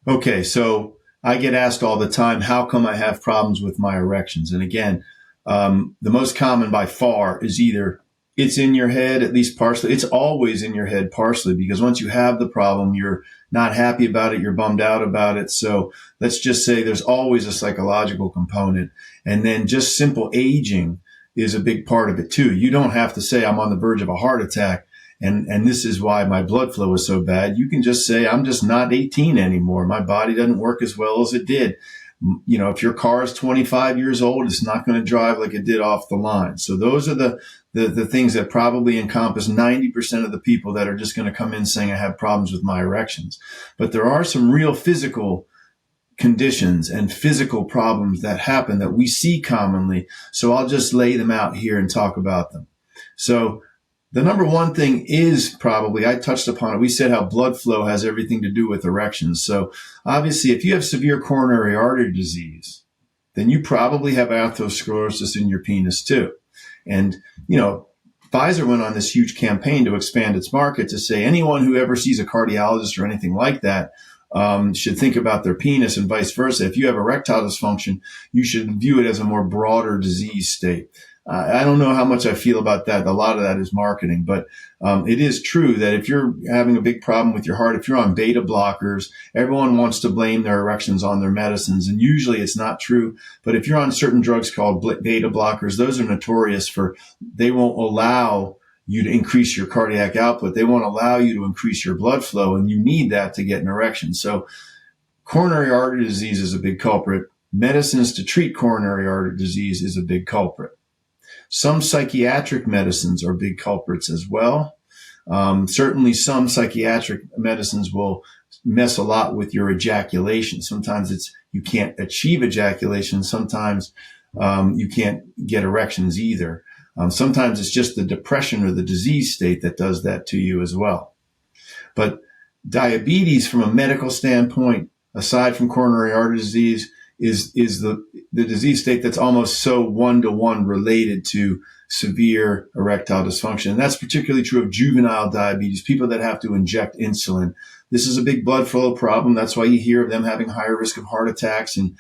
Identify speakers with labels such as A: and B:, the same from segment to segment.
A: Okay, so I get asked all the time, how come I have problems with my erections? And again, the most common by far is either it's in your head, at least partially. It's always in your head partially because once you have the problem, you're not happy about it. You're bummed out about it. So let's just say there's always a psychological component. And then just simple aging is a big part of it too. You don't have to say I'm on the verge of a heart attack and this is why my blood flow is so bad. You can just say, I'm just not 18 anymore. My body doesn't work as well as it did. You know, if your car is 25 years old, it's not going to drive like it did off the line. So those are the things that probably encompass 90% of the people that are just going to come in saying, I have problems with my erections. But there are some real physical conditions and physical problems that happen that we see commonly. So I'll just lay them out here and talk about them. So the number one thing is probably, I touched upon it. We said how blood flow has everything to do with erections. So obviously, if you have severe coronary artery disease, then you probably have atherosclerosis in your penis too. And, you know, Pfizer went on this huge campaign to expand its market to say anyone who ever sees a cardiologist or anything like that should think about their penis and vice versa. If you have erectile dysfunction, you should view it as a more broader disease state. I don't know how much I feel about that. A lot of that is marketing, but it is true that if you're having a big problem with your heart, if you're on beta blockers, everyone wants to blame their erections on their medicines, and usually it's not true. But if you're on certain drugs called beta blockers, those are notorious for they won't allow you to increase your cardiac output. They won't allow you to increase your blood flow, and you need that to get an erection. So coronary artery disease is a big culprit. Medicines to treat coronary artery disease is a big culprit. Some psychiatric medicines are big culprits as well. Certainly some psychiatric medicines will mess a lot with your ejaculation. Sometimes you can't achieve ejaculation. Sometimes you can't get erections either. Sometimes it's just the depression or the disease state that does that to you as well. But diabetes from a medical standpoint, aside from coronary artery disease, is the disease state that's almost so one-to-one related to severe erectile dysfunction. And that's particularly true of juvenile diabetes, people that have to inject insulin. This is a big blood flow problem. That's why you hear of them having higher risk of heart attacks and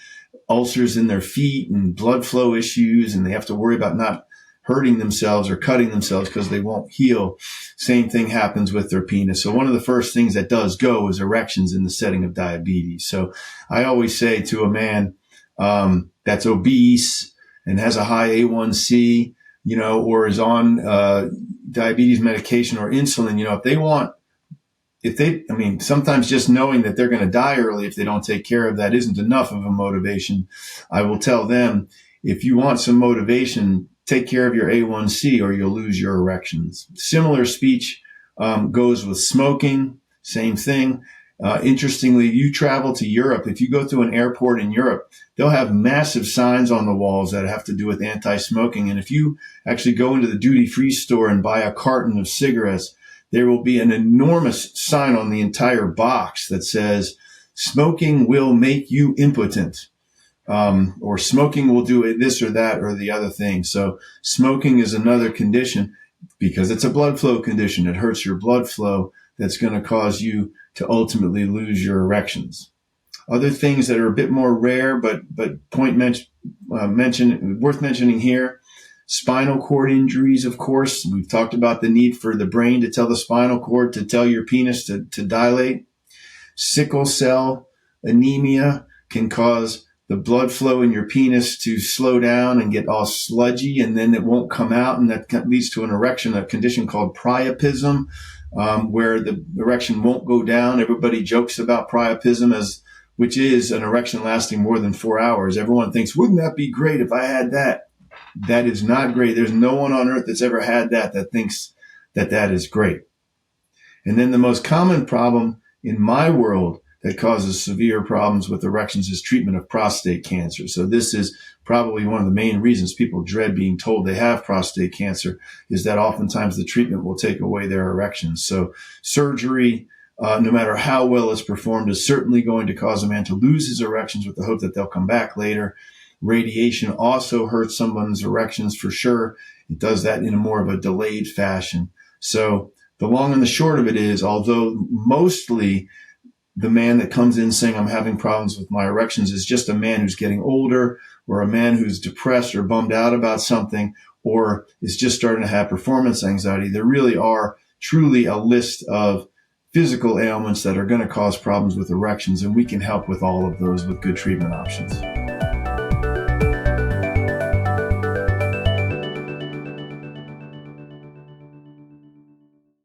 A: ulcers in their feet and blood flow issues, and they have to worry about not hurting themselves or cutting themselves because they won't heal. Same thing happens with their penis. So one of the first things that does go is erections in the setting of diabetes. So I always say to a man that's obese and has a high A1C, you know, or is on diabetes medication or insulin, you know, sometimes just knowing that they're going to die early if they don't take care of that isn't enough of a motivation. I will tell them, if you want some motivation, take care of your A1C or you'll lose your erections. Similar speech goes with smoking. Same thing. Interestingly, you travel to Europe. If you go to an airport in Europe, they'll have massive signs on the walls that have to do with anti-smoking. And if you actually go into the duty-free store and buy a carton of cigarettes, there will be an enormous sign on the entire box that says, smoking will make you impotent. Or smoking will do this or that or the other thing. So smoking is another condition because it's a blood flow condition. It hurts your blood flow. That's going to cause you to ultimately lose your erections. Other things that are a bit more rare, but worth mentioning here, spinal cord injuries, of course. We've talked about the need for the brain to tell the spinal cord to tell your penis to dilate. Sickle cell anemia can cause the blood flow in your penis to slow down and get all sludgy, and then it won't come out, and that leads to an erection, a condition called priapism, where the erection won't go down. Everybody jokes about priapism, which is an erection lasting more than 4 hours. Everyone thinks, wouldn't that be great if I had that? That is not great. There's no one on earth that's ever had that thinks that is great. And then the most common problem in my world that causes severe problems with erections is treatment of prostate cancer. So this is probably one of the main reasons people dread being told they have prostate cancer, is that oftentimes the treatment will take away their erections. So surgery, no matter how well it's performed, is certainly going to cause a man to lose his erections with the hope that they'll come back later. Radiation also hurts someone's erections for sure. It does that in a more of a delayed fashion. So the long and the short of it is, although mostly the man that comes in saying, I'm having problems with my erections, is just a man who's getting older, or a man who's depressed or bummed out about something, or is just starting to have performance anxiety. There really are truly a list of physical ailments that are going to cause problems with erections, and we can help with all of those with good treatment options.